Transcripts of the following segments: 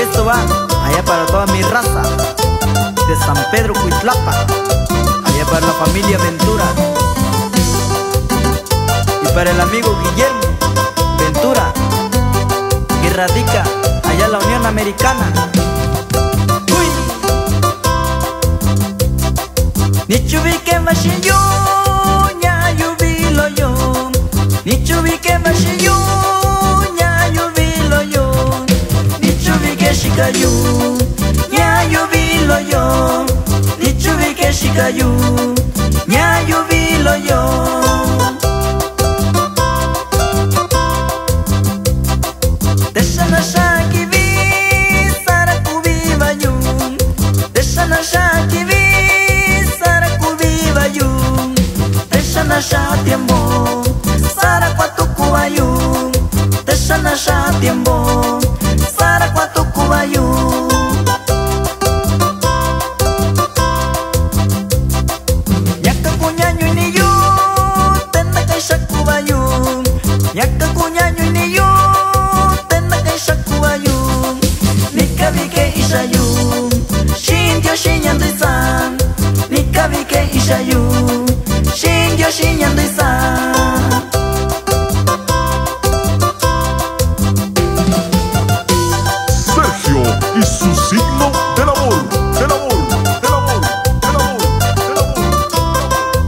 esto va allá para toda mi raza de San Pedro Cuitlapa, allá para la familia Ventura, y para el amigo Guillermo Ventura, que radica allá en la Unión Americana. Uy. Nichubike mashiyo nya yubilo yo, nichubike mashiyo nya yubilo yo, nichubike shikayu nya yubilo yo, nichubike shikayu nya yubilo yo. Deshana shaki vi sarakubi bayu, deshana shaki vi sarakubi bayu, deshana shatiembo sarakwatuku bayu, deshana shatiembo sarakwatuku bayu. Yaka kunyanyu ni yu tenda kai shaku bayu, yaka kunyanyu ni yu Nikabike ishayu Shingyo shinyandu-san, Nikabike ishayu Shingyo shinyandu-san. Sergio y su signo del amor, del amor, del amor, del amor, del amor.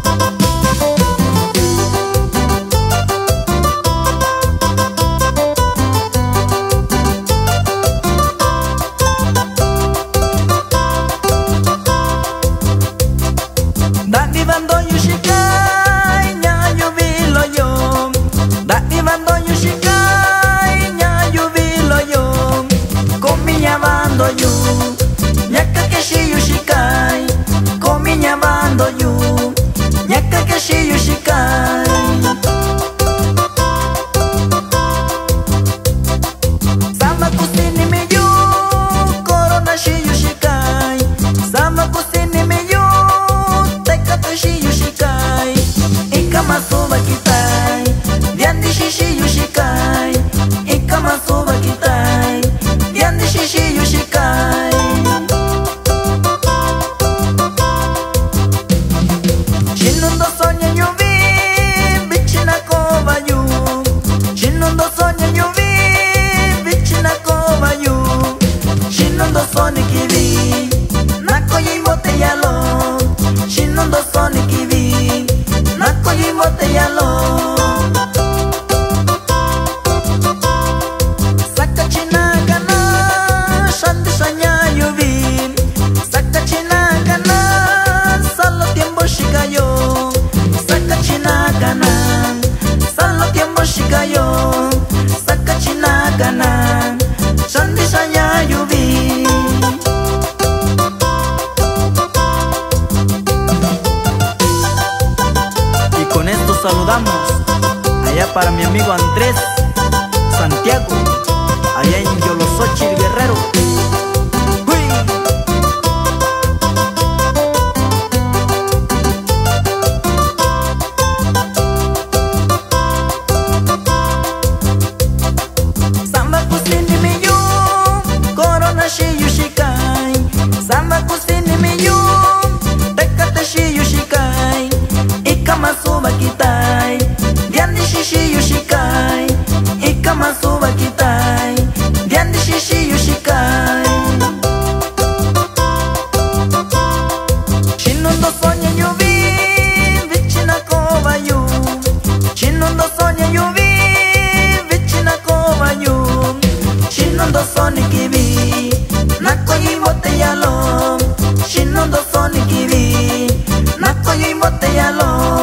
Dani bando yushikai nya yubilo yo, Dani bando yushikai nya yubilo yo, Kominya bando yu Nyaka keshi yushikai, Kominya bando yu Nyaka keshi yushikai. Sama kusini miyu Korona shi yushikai, Sama kusini miyu Shi yushikai, ikamasoba kitai, diandi shishi yushikai, ikamasoba kitai, diandi shishi yushikai. Shinundo sonya yuvi, bichina kobayu, Shinundo sonya yuvi, bichina kobayu, Shinundo soni kivi, nakoyi botellalo, Shinundo soni kivi, nakoyi botellalo. Sakachinagana, shandishanya yuvi, Sakachinagana, salo tiempo shikayo, Sakachinagana, salo tiempo shikayo, Sakachinagana, shandishanya yuvi. Con esto saludamos allá para mi amigo Andrés Santiago, allá en Yolosochil, Guerrero. ¡Uy! Samba kusini miyu Korona shi yushikai, Samba kusini miyu Tekate shi yushikai, Ikamasoba kitai, diandi shishi yushikai, Ikamasoba kitai, diandi shishi yushikai. Shinundo sonya yuvi, vichina kobayu, Shinundo sonya yuvi, vichina kobayu, Shinundo soni kivi, nakoyi botellalo, Shinundo soni kivi, nakoyi botellalo.